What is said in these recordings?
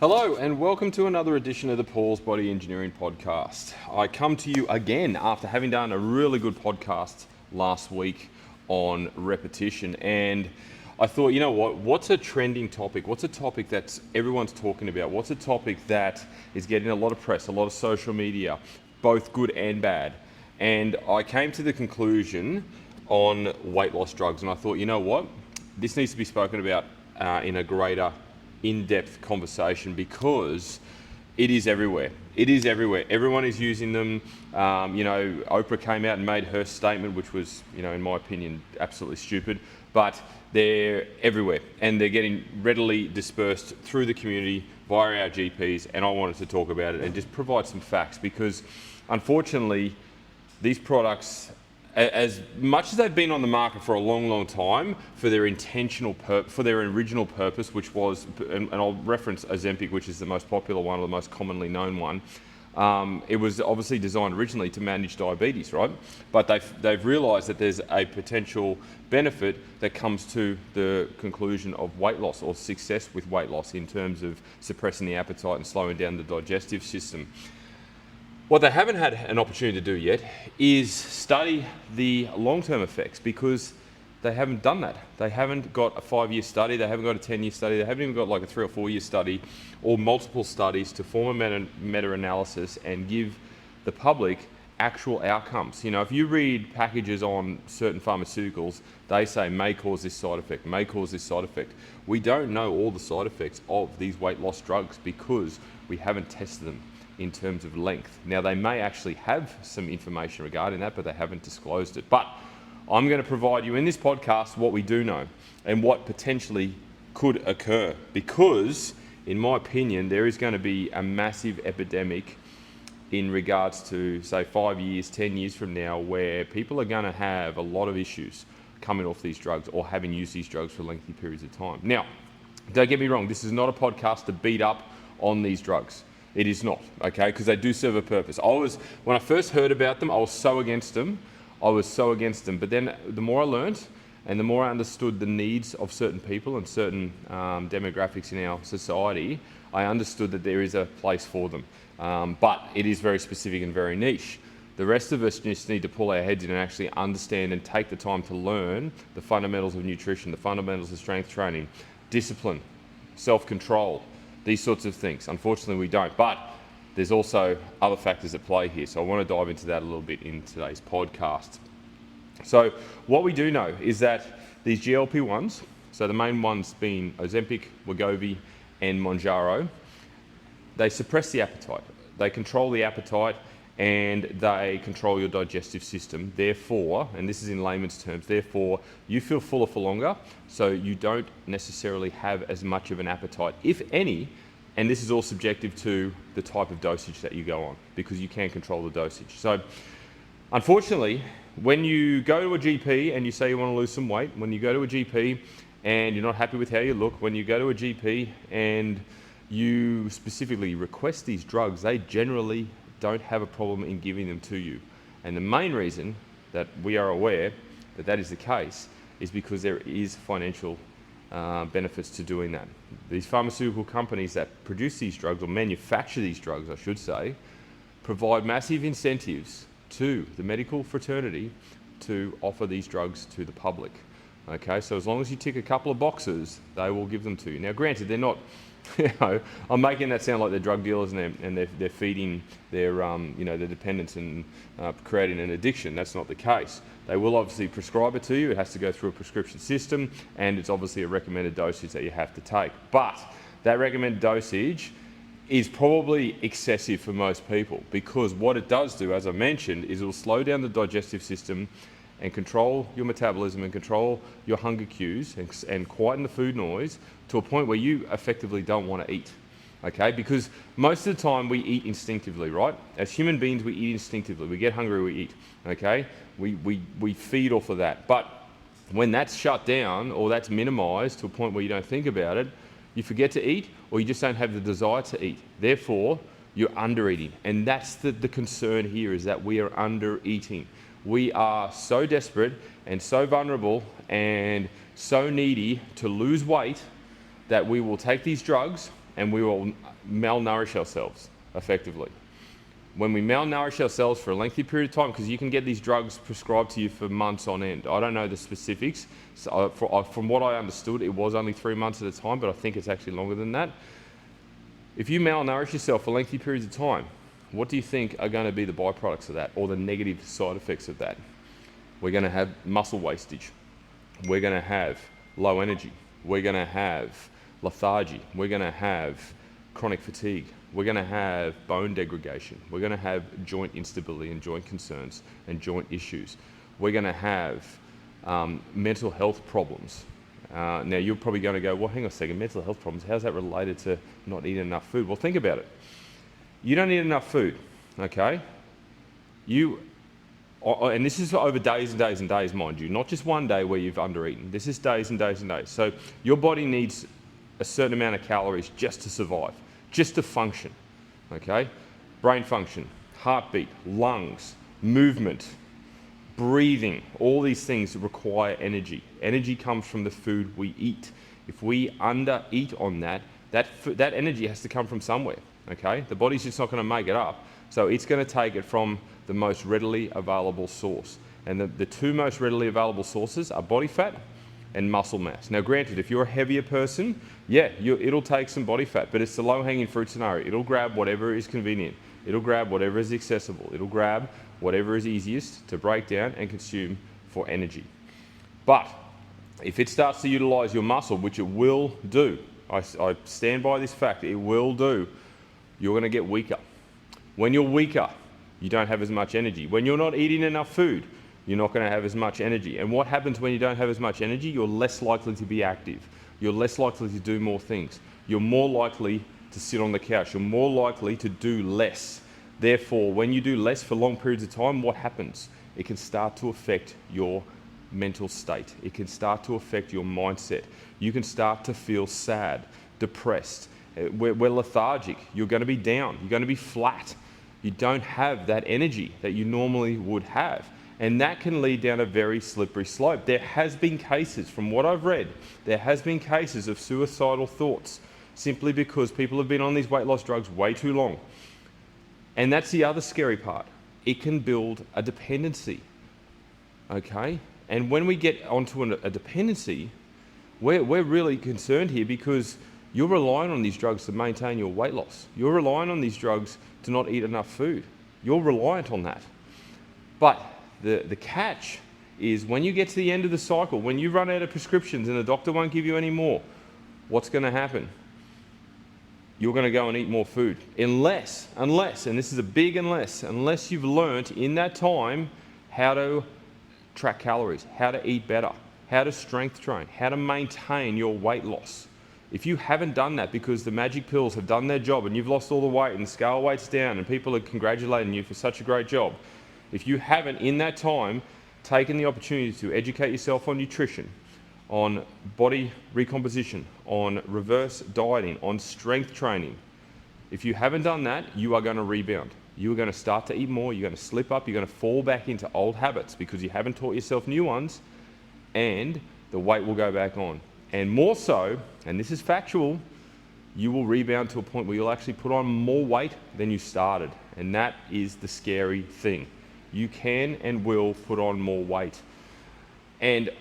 Hello and welcome to another edition of the Paul's Body Engineering Podcast. I come to you again after having done a really good podcast last week on repetition, and I thought, you know what's a trending topic? What's a topic that everyone's talking about? What's a topic that is getting a lot of press, a lot of social media, both good and bad? And I came to the conclusion on weight loss drugs, and I thought, you know what? This needs to be spoken about in a greater in-depth conversation because it is everywhere. It is everywhere. Everyone is using them. Oprah came out and made her statement, which was, in my opinion, absolutely stupid, but they're everywhere and they're getting readily dispersed through the community via our GPs, and I wanted to talk about it and just provide some facts because unfortunately these products, as much as they've been on the market for a long time for their for their original purpose, which was, and I'll reference Ozempic, which is the most popular one or the most commonly known one, it was obviously designed originally to manage diabetes, right? But they've realised that there's a potential benefit that comes to the conclusion of weight loss or success with weight loss in terms of suppressing the appetite and slowing down the digestive system. What they haven't had an opportunity to do yet is study the long-term effects because they haven't done that. They haven't got a 5-year study, they haven't got a 10-year study, they haven't even got like a 3 or 4 year study or multiple studies to form a meta-analysis and give the public actual outcomes. If you read packages on certain pharmaceuticals, they say may cause this side effect, may cause this side effect. We don't know all the side effects of these weight loss drugs because we haven't tested them in terms of length. Now, they may actually have some information regarding that, but they haven't disclosed it. But I'm going to provide you in this podcast what we do know and what potentially could occur because, in my opinion, there is going to be a massive epidemic in regards to, say, 5 years, 10 years from now, where people are going to have a lot of issues coming off these drugs or having used these drugs for lengthy periods of time. Now, don't get me wrong, this is not a podcast to beat up on these drugs. It is not, okay, because they do serve a purpose. When I first heard about them, I was so against them. But then the more I learned and the more I understood the needs of certain people and certain demographics in our society, I understood that there is a place for them. But it is very specific and very niche. The rest of us just need to pull our heads in and actually understand and take the time to learn the fundamentals of nutrition, the fundamentals of strength training, discipline, self-control, these sorts of things. Unfortunately, we don't, but there's also other factors at play here. So I want to dive into that a little bit in today's podcast. So what we do know is that these GLP-1s, so the main ones being Ozempic, Wegovy, and Mounjaro, they suppress the appetite. They control the appetite and they control your digestive system. Therefore, and this is in layman's terms, therefore you feel fuller for longer, so you don't necessarily have as much of an appetite, if any, and this is all subjective to the type of dosage that you go on, because you can control the dosage. So unfortunately, when you go to a GP and you say you want to lose some weight, when you go to a GP and you're not happy with how you look, when you go to a GP and you specifically request these drugs, they generally don't have a problem in giving them to you. And the main reason that we are aware that that is the case is because there is financial benefits to doing that. These pharmaceutical companies that produce these drugs, or manufacture these drugs, I should say, provide massive incentives to the medical fraternity to offer these drugs to the public. Okay, so as long as you tick a couple of boxes, they will give them to you. Now, granted, they're not, I'm making that sound like they're drug dealers and they're feeding their dependence and creating an addiction. That's not the case. They will obviously prescribe it to you. It has to go through a prescription system, and it's obviously a recommended dosage that you have to take. But that recommended dosage is probably excessive for most people, because what it does do, as I mentioned, is it will slow down the digestive system and control your metabolism and control your hunger cues and quieten the food noise to a point where you effectively don't want to eat, okay? Because most of the time we eat instinctively, right? As human beings, we eat instinctively. We get hungry, we eat, okay? We feed off of that. But when that's shut down or that's minimized to a point where you don't think about it, you forget to eat or you just don't have the desire to eat. Therefore, you're under eating. And that's the concern here, is that we are under eating. We are so desperate and so vulnerable and so needy to lose weight that we will take these drugs and we will malnourish ourselves effectively. When we malnourish ourselves for a lengthy period of time, because you can get these drugs prescribed to you for months on end. I don't know the specifics. So from what I understood, it was only 3 months at a time, but I think it's actually longer than that. If you malnourish yourself for lengthy periods of time, what do you think are going to be the byproducts of that, or the negative side effects of that? We're going to have muscle wastage. We're going to have low energy. We're going to have lethargy. We're going to have chronic fatigue. We're going to have bone degradation. We're going to have joint instability and joint concerns and joint issues. We're going to have mental health problems. Now you're probably going to go, well, hang on a second, mental health problems, how's that related to not eating enough food? Well, think about it. You don't eat enough food, okay? And this is over days and days and days, mind you, not just one day where you've undereaten. This is days and days and days. So your body needs a certain amount of calories just to survive, just to function, okay? Brain function, heartbeat, lungs, movement, breathing, all these things require energy. Energy comes from the food we eat. If we under-eat on that energy has to come from somewhere, okay? The body's just not going to make it up. So it's going to take it from the most readily available source. And the two most readily available sources are body fat and muscle mass. Now granted, if you're a heavier person, yeah, it'll take some body fat, but it's the low-hanging fruit scenario. It'll grab whatever is convenient. It'll grab whatever is accessible. It'll grab whatever is easiest to break down and consume for energy. But if it starts to utilize your muscle, which it will do, I stand by this fact, it will do, you're going to get weaker. When you're weaker, you don't have as much energy. When you're not eating enough food, you're not going to have as much energy. And what happens when you don't have as much energy? You're less likely to be active. You're less likely to do more things. You're more likely to sit on the couch. You're more likely to do less. Therefore, when you do less for long periods of time, what happens? It can start to affect your mental state. It can start to affect your mindset. You can start to feel sad, depressed. We're lethargic. You're going to be down. You're going to be flat. You don't have that energy that you normally would have. And that can lead down a very slippery slope. There has been cases, from what I've read, there has been cases of suicidal thoughts simply because people have been on these weight loss drugs way too long. And that's the other scary part. It can build a dependency, okay? And when we get onto a dependency, we're really concerned here because you're relying on these drugs to maintain your weight loss. You're relying on these drugs to not eat enough food. You're reliant on that. But the catch is when you get to the end of the cycle, when you run out of prescriptions and the doctor won't give you any more, what's going to happen? You're going to go and eat more food. Unless, and this is a big unless you've learnt in that time how to track calories, how to eat better, how to strength train, how to maintain your weight loss. If you haven't done that because the magic pills have done their job and you've lost all the weight and the scale weight's down and people are congratulating you for such a great job, if you haven't in that time taken the opportunity to educate yourself on nutrition, on body recomposition, on reverse dieting, on strength training, if you haven't done that, you are going to rebound. You are going to start to eat more, you're going to slip up, you're going to fall back into old habits because you haven't taught yourself new ones, and the weight will go back on. And more so, and this is factual, you will rebound to a point where you'll actually put on more weight than you started. And that is the scary thing. You can and will put on more weight. And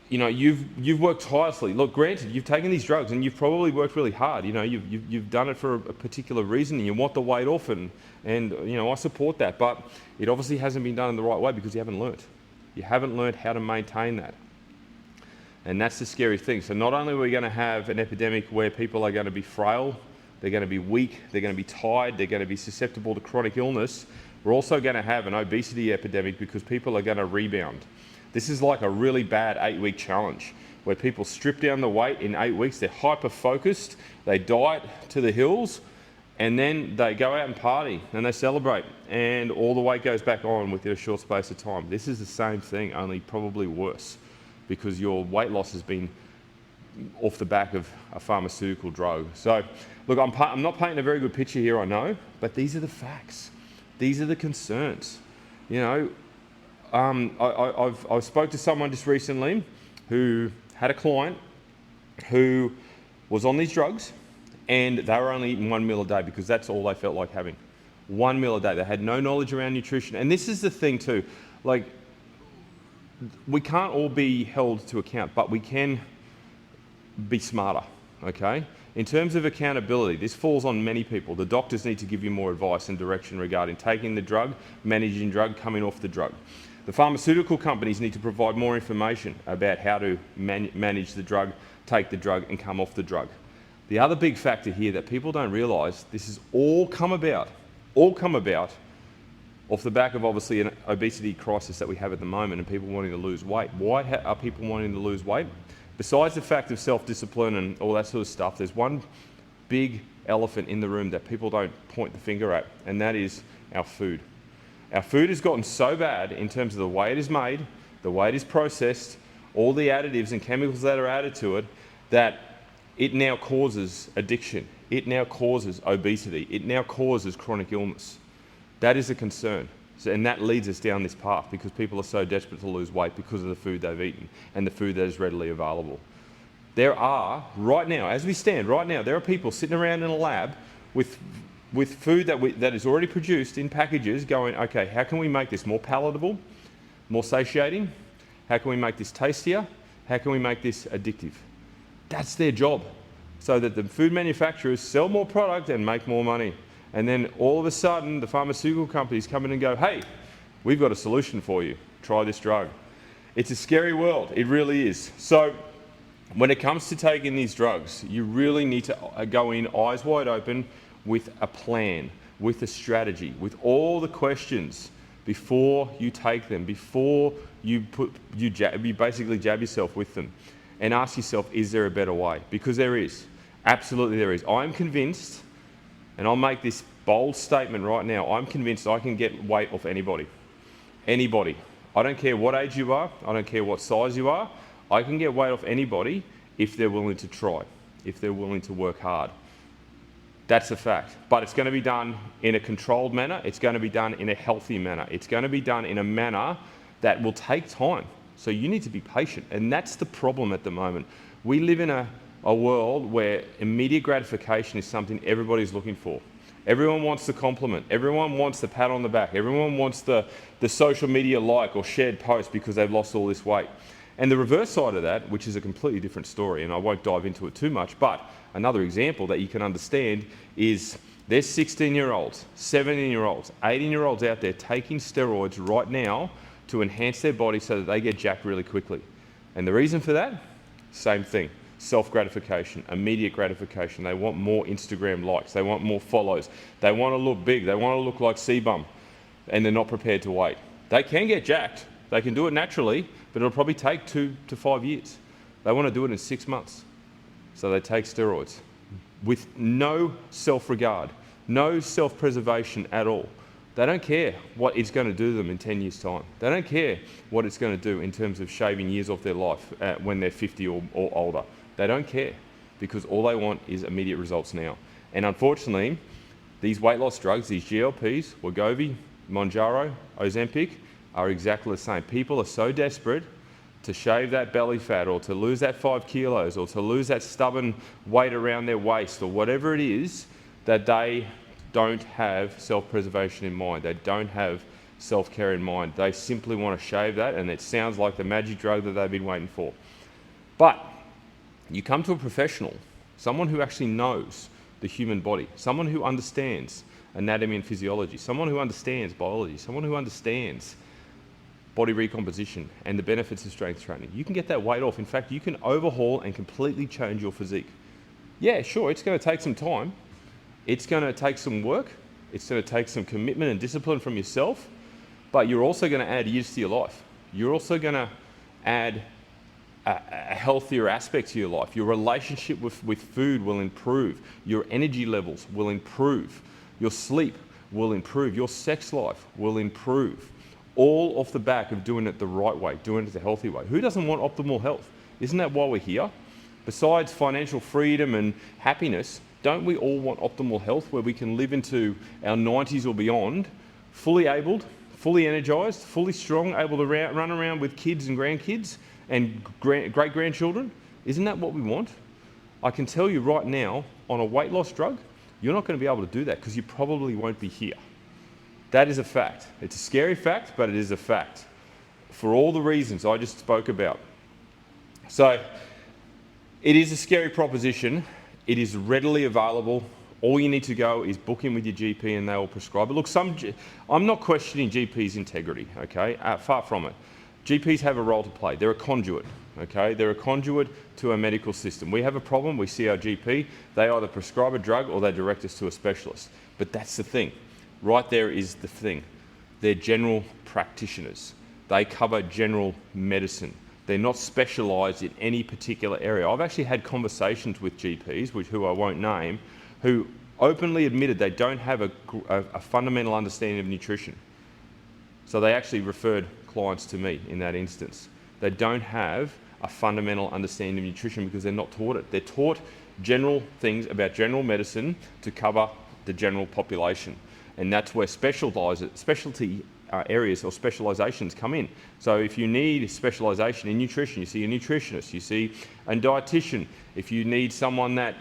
you know, you've worked tirelessly. Look, granted, you've taken these drugs and you've probably worked really hard. You know, you've done it for a particular reason and you want the weight off, and you know, I support that. But it obviously hasn't been done in the right way because you haven't learnt. You haven't learnt how to maintain that. And that's the scary thing. So not only are we going to have an epidemic where people are going to be frail, they're going to be weak, they're going to be tired, they're going to be susceptible to chronic illness, we're also going to have an obesity epidemic because people are going to rebound. This is like a really bad 8-week challenge where people strip down the weight in 8 weeks, they're hyper-focused, they diet to the hills, and then they go out and party and they celebrate, and all the weight goes back on within a short space of time. This is the same thing, only probably worse, because your weight loss has been off the back of a pharmaceutical drug. So, look, I'm not painting a very good picture here, I know, but these are the facts. These are the concerns. You know, I spoke to someone just recently who had a client who was on these drugs, and they were only eating 1 meal a day because that's all they felt like having. 1 meal a day. They had no knowledge around nutrition. And this is the thing too, like, we can't all be held to account, but we can be smarter, okay? In terms of accountability, this falls on many people. The doctors need to give you more advice and direction regarding taking the drug, managing drug, coming off the drug. The pharmaceutical companies need to provide more information about how to manage the drug, take the drug, and come off the drug. The other big factor here that people don't realise, this has all come about off the back of obviously an obesity crisis that we have at the moment and people wanting to lose weight. Why are people wanting to lose weight? Besides the fact of self-discipline and all that sort of stuff, there's one big elephant in the room that people don't point the finger at, and that is our food. Our food has gotten so bad in terms of the way it is made, the way it is processed, all the additives and chemicals that are added to it, that it now causes addiction. It now causes obesity. It now causes chronic illness. That is a concern. And that leads us down this path because people are so desperate to lose weight because of the food they've eaten and the food that is readily available. There are, right now, as we stand right now, there are people sitting around in a lab with food that is already produced in packages going, okay, how can we make this more palatable, more satiating? How can we make this tastier? How can we make this addictive? That's their job, so that the food manufacturers sell more product and make more money. And then all of a sudden, the pharmaceutical companies come in and go, hey, we've got a solution for you. Try this drug. It's a scary world. It really is. So when it comes to taking these drugs, you really need to go in eyes wide open with a plan, with a strategy, with all the questions before you take them, before you basically jab yourself with them, and ask yourself, is there a better way? Because there is. Absolutely there is. I'm convinced, and I'll make this bold statement right now, I'm convinced I can get weight off anybody. Anybody. I don't care what age you are, I don't care what size you are, I can get weight off anybody if they're willing to try, if they're willing to work hard. That's a fact. But it's going to be done in a controlled manner, it's going to be done in a healthy manner, it's going to be done in a manner that will take time. So you need to be patient, and that's the problem at the moment. We live in a world where immediate gratification is something everybody's looking for. Everyone wants the compliment, everyone wants the pat on the back, everyone wants the social media like or shared post because they've lost all this weight. And the reverse side of that, which is a completely different story, and I won't dive into it too much, but another example that you can understand is there's 16-year-olds, 17-year-olds, 18-year-olds out there taking steroids right now to enhance their body so that they get jacked really quickly. And the reason for that? Same thing. Self-gratification, immediate gratification. They want more Instagram likes, they want more follows, they want to look big, they want to look like C-bum, and they're not prepared to wait. They can get jacked, they can do it naturally, but it'll probably take 2 to 5 years. They want to do it in 6 months. So they take steroids with no self-regard, no self-preservation at all. They don't care what it's going to do to them in 10 years' time. They don't care what it's going to do in terms of shaving years off their life when they're 50 or older. They don't care because all they want is immediate results now. And unfortunately, these weight loss drugs, these GLPs, Wegovy, Mounjaro, Ozempic, are exactly the same. People are so desperate to shave that belly fat or to lose that 5 kilos or to lose that stubborn weight around their waist or whatever it is, that they don't have self-preservation in mind. They don't have self-care in mind. They simply want to shave that, and it sounds like the magic drug that they've been waiting for. But you come to a professional, someone who actually knows the human body, someone who understands anatomy and physiology, someone who understands biology, someone who understands body recomposition and the benefits of strength training. You can get that weight off. In fact, you can overhaul and completely change your physique. Yeah, sure, it's going to take some time. It's going to take some work. It's going to take some commitment and discipline from yourself, but you're also going to add years to your life. You're also going to add a healthier aspect to your life. Your relationship with food will improve. Your energy levels will improve. Your sleep will improve. Your sex life will improve. All off the back of doing it the right way, doing it the healthy way. Who doesn't want optimal health? Isn't that why we're here? Besides financial freedom and happiness, don't we all want optimal health where we can live into our 90s or beyond, fully abled, fully energized, fully strong, able to run around with kids and grandkids and great-grandchildren? Isn't that what we want? I can tell you right now, on a weight loss drug, you're not going to be able to do that because you probably won't be here. That is a fact. It's a scary fact, but it is a fact for all the reasons I just spoke about. So it is a scary proposition. It is readily available. All you need to go is book in with your GP and they will prescribe it. Look, I'm not questioning GP's integrity, okay? Far from it. GPs have a role to play. They're a conduit, okay? They're a conduit to a medical system. We have a problem, we see our GP, they either prescribe a drug or they direct us to a specialist. But that's the thing. Right there is the thing. They're general practitioners. They cover general medicine. They're not specialised in any particular area. I've actually had conversations with GPs, who I won't name, who openly admitted they don't have a fundamental understanding of nutrition. So they actually referred clients to me in that instance. They don't have a fundamental understanding of nutrition because they're not taught it. They're taught general things about general medicine to cover the general population. And that's where specialty areas or specializations come in. So if you need specialization in nutrition, you see a nutritionist, you see a dietitian. If you need someone that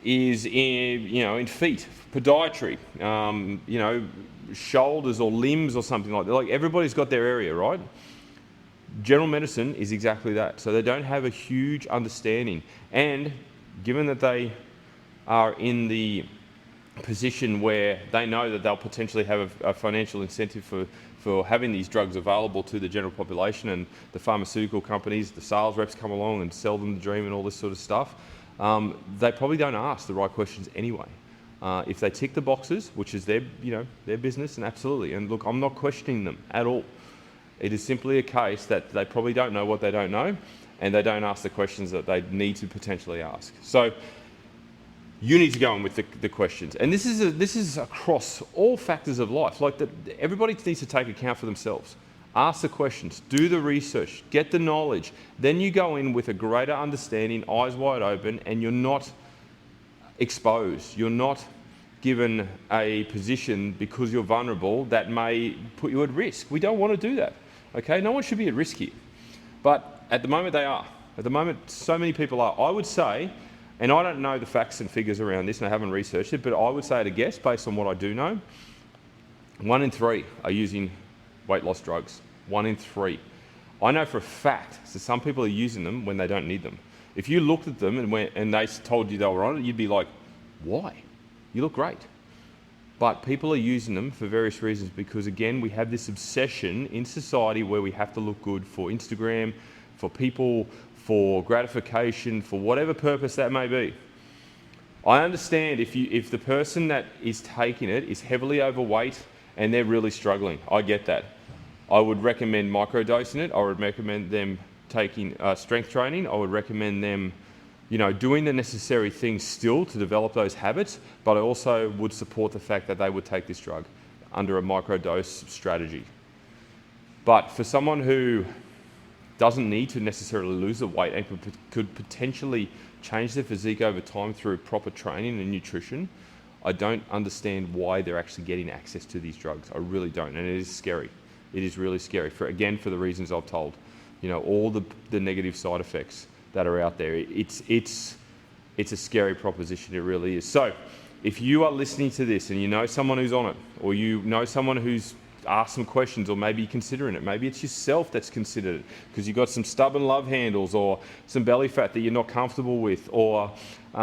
is in feet, podiatry, shoulders or limbs or something like that. Like everybody's got their area, right? General medicine is exactly that. So they don't have a huge understanding. And given that they are in the position where they know that they'll potentially have a financial incentive for having these drugs available to the general population, and the pharmaceutical companies, the sales reps come along and sell them the dream and all this sort of stuff, they probably don't ask the right questions anyway. If they tick the boxes, which is their business, and absolutely, and look, I'm not questioning them at all. It is simply a case that they probably don't know what they don't know, and they don't ask the questions that they need to potentially ask. So you need to go in with the questions, and this is across all factors of life. Like everybody needs to take account for themselves. Ask the questions, do the research, get the knowledge. Then you go in with a greater understanding, eyes wide open, and you're not exposed. You're not given a position because you're vulnerable that may put you at risk. We don't want to do that, okay? No one should be at risk here. But at the moment they are. At the moment, so many people are. I would say, and I don't know the facts and figures around this and I haven't researched it, but I would say at a guess, based on what I do know, 1 in 3 are using weight loss drugs. 1 in 3. I know for a fact, so some people are using them when they don't need them. If you looked at them and they told you they were on it, you'd be like, why? You look great. But people are using them for various reasons because, again, we have this obsession in society where we have to look good for Instagram, for people, for gratification, for whatever purpose that may be. I understand if the person that is taking it is heavily overweight and they're really struggling. I get that. I would recommend microdosing it. I would recommend them taking strength training. I would recommend them, doing the necessary things still to develop those habits, but I also would support the fact that they would take this drug under a microdose strategy. But for someone who doesn't need to necessarily lose the weight and could potentially change their physique over time through proper training and nutrition, I don't understand why they're actually getting access to these drugs. I really don't, and it is scary. It is really scary, for the reasons I've told. All the negative side effects that are out there. It's a scary proposition, it really is. So if you are listening to this and you know someone who's on it, or you know someone who's asked some questions, or maybe you're considering it, maybe it's yourself that's considered it because you've got some stubborn love handles or some belly fat that you're not comfortable with, or you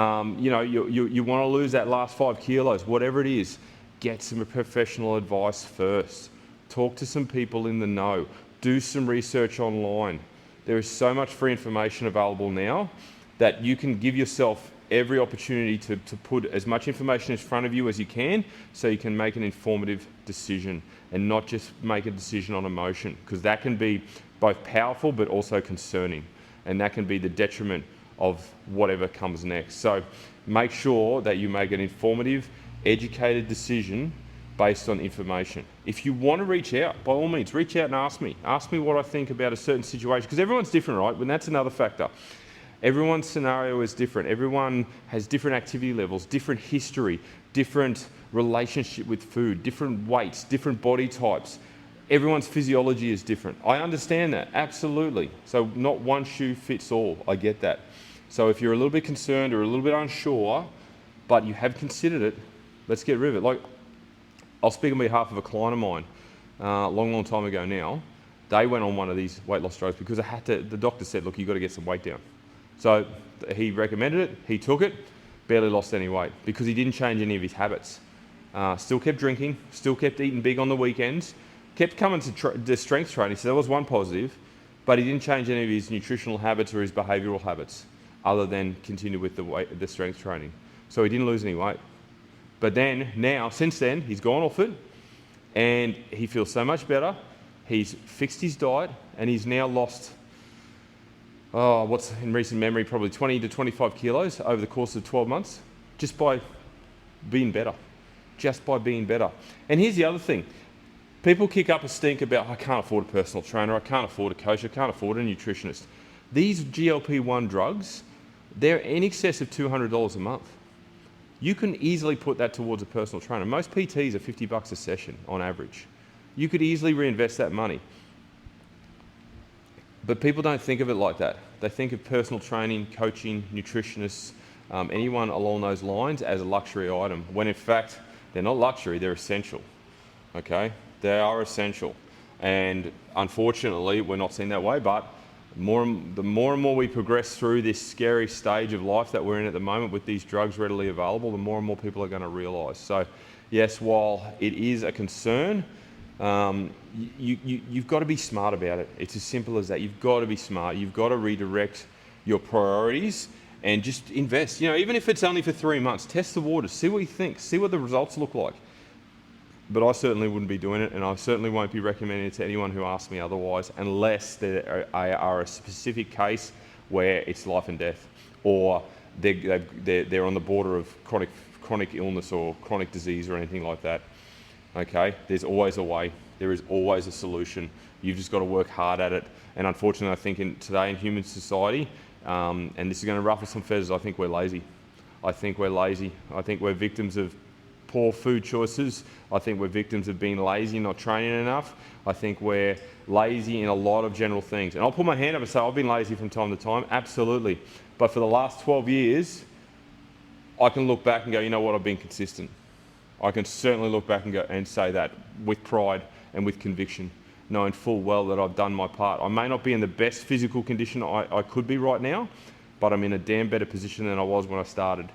want to lose that last 5 kilos, whatever it is, get some professional advice first. Talk to some people in the know. Do some research online. There is so much free information available now that you can give yourself every opportunity to put as much information in front of you as you can so you can make an informative decision and not just make a decision on emotion, because that can be both powerful but also concerning, and that can be the detriment of whatever comes next. So make sure that you make an informative, educated decision based on information. If you want to reach out, by all means, reach out and ask me. Ask me what I think about a certain situation, because everyone's different, right? And that's another factor. Everyone's scenario is different. Everyone has different activity levels, different history, different relationship with food, different weights, different body types. Everyone's physiology is different. I understand that, absolutely. So not one shoe fits all, I get that. So if you're a little bit concerned or a little bit unsure, but you have considered it, let's get rid of it. Like, I'll speak on behalf of a client of mine, long time ago now. They went on one of these weight loss drugs because the doctor said, look, you've got to get some weight down. So he recommended it, he took it, barely lost any weight because he didn't change any of his habits. Still kept drinking, still kept eating big on the weekends, kept coming to strength training, so that was one positive, but he didn't change any of his nutritional habits or his behavioural habits other than continue with the strength training. So he didn't lose any weight. But then, since then, he's gone off it and he feels so much better. He's fixed his diet and he's now lost, what's in recent memory, probably 20 to 25 kilos over the course of 12 months just by being better. Just by being better. And here's the other thing. People kick up a stink about, I can't afford a personal trainer, I can't afford a coach, I can't afford a nutritionist. These GLP-1 drugs, they're in excess of $200 a month. You can easily put that towards a personal trainer. Most PTs are $50 a session on average. You could easily reinvest that money. But people don't think of it like that. They think of personal training, coaching, nutritionists, anyone along those lines as a luxury item, when in fact, they're not luxury, they're essential, okay? They are essential. And unfortunately, we're not seen that way, but the more and more we progress through this scary stage of life that we're in at the moment with these drugs readily available, the more and more people are going to realise. So yes, while it is a concern, you've got to be smart about it. It's as simple as that. You've got to be smart. You've got to redirect your priorities and just invest. Even if it's only for 3 months, test the waters, see what you think, see what the results look like. But I certainly wouldn't be doing it, and I certainly won't be recommending it to anyone who asks me otherwise, unless there are a specific case where it's life and death, or they're on the border of chronic illness or chronic disease or anything like that. Okay, there's always a way. There is always a solution. You've just got to work hard at it. And unfortunately, I think today in human society, and this is going to ruffle some feathers, I think we're lazy. I think we're victims of poor food choices. I think we're victims of being lazy, not training enough. I think we're lazy in a lot of general things. And I'll put my hand up and say I've been lazy from time to time, absolutely. But for the last 12 years, I can look back and go, you know what, I've been consistent. I can certainly look back and go and say that with pride and with conviction, knowing full well that I've done my part. I may not be in the best physical condition I could be right now, but I'm in a damn better position than I was when I started.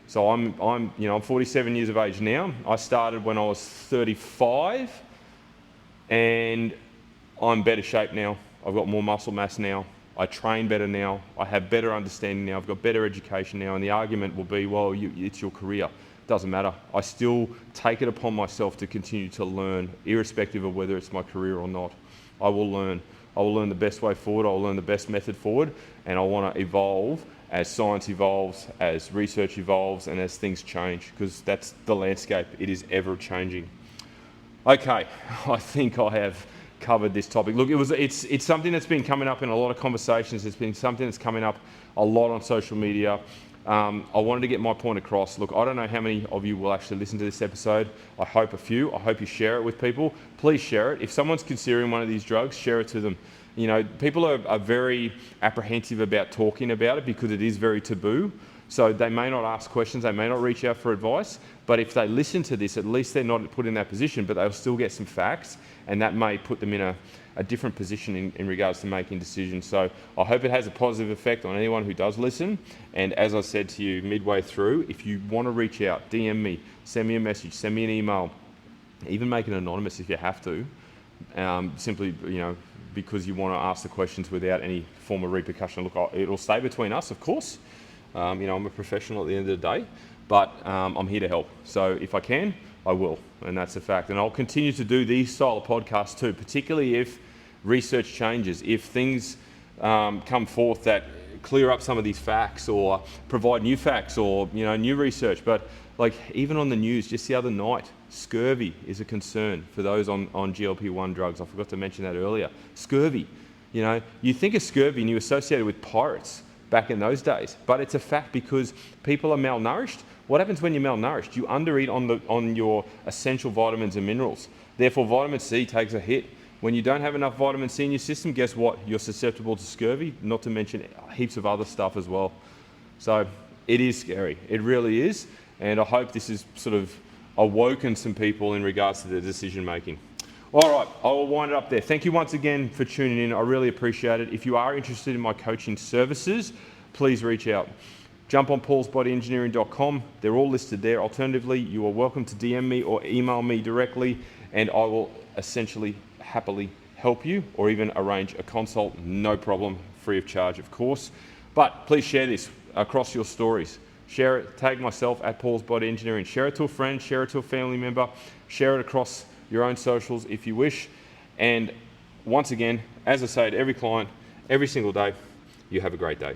So I'm 47 years of age now. I started when I was 35, and I'm better shape now. I've got more muscle mass now. I train better now. I have better understanding now. I've got better education now. And the argument will be, well, it's your career. Doesn't matter. I still take it upon myself to continue to learn, irrespective of whether it's my career or not. I will learn. I will learn the best way forward. I will learn the best method forward, and I want to evolve as science evolves, as research evolves, and as things change, because that's the landscape. It is ever changing. Okay, I think I have covered this topic. Look, it's something that's been coming up in a lot of conversations. It's been something that's coming up a lot on social media. I wanted to get my point across. Look, I don't know how many of you will actually listen to this episode. I hope a few. I hope you share it with people. Please share it. If someone's considering one of these drugs, share it to them. People are very apprehensive about talking about it because it is very taboo. So they may not ask questions, they may not reach out for advice, but if they listen to this, at least they're not put in that position, but they'll still get some facts, and that may put them in a different position in regards to making decisions. So I hope it has a positive effect on anyone who does listen. And as I said to you midway through, if you want to reach out, DM me, send me a message, send me an email, even make it anonymous if you have to, simply, because you want to ask the questions without any form of repercussion. Look, it'll stay between us, of course. I'm a professional at the end of the day, but I'm here to help. So if I can, I will, and that's a fact. And I'll continue to do these style of podcasts too, particularly if research changes, if things come forth that clear up some of these facts or provide new facts or new research. But like even on the news just the other night, scurvy is a concern for those on GLP-1 drugs. I forgot to mention that earlier. Scurvy, you think of scurvy and you associate it with pirates back in those days, but it's a fact because people are malnourished. What happens when you're malnourished? You undereat on your essential vitamins and minerals. Therefore, vitamin C takes a hit. When you don't have enough vitamin C in your system, guess what? You're susceptible to scurvy, not to mention heaps of other stuff as well. So It is scary. It really is. And I hope this has sort of awoken some people in regards to their decision making. All right, I will wind it up there. Thank you once again for tuning in. I really appreciate it. If you are interested in my coaching services, please reach out. Jump on paulsbodyengineering.com. They're all listed there. Alternatively, you are welcome to DM me or email me directly, and I will essentially happily help you or even arrange a consult, no problem, free of charge, of course. But please share this across your stories. Share it, tag myself at Paul's Body Engineering. Share it to a friend, share it to a family member, share it across your own socials if you wish. And once again, as I say to every client, every single day, you have a great day.